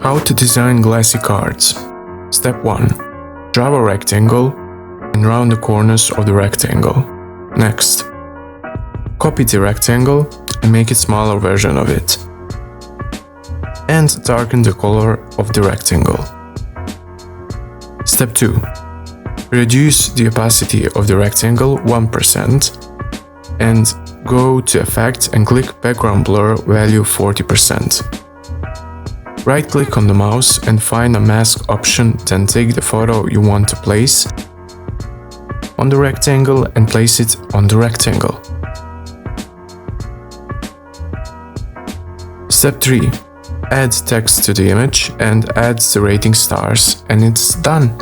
How to design Glassy cards. Step 1. Draw a rectangle and round the corners of the rectangle. Next, copy the rectangle and make a smaller version of it. And darken the color of the rectangle. Step 2. Reduce the opacity of the rectangle 1% and go to Effect and click Background Blur value 40%. Right-click on the mouse and find a mask option, then take the photo you want to place on the rectangle and place it on the rectangle. Step 3. Add text to the image and add the rating stars, and it's done.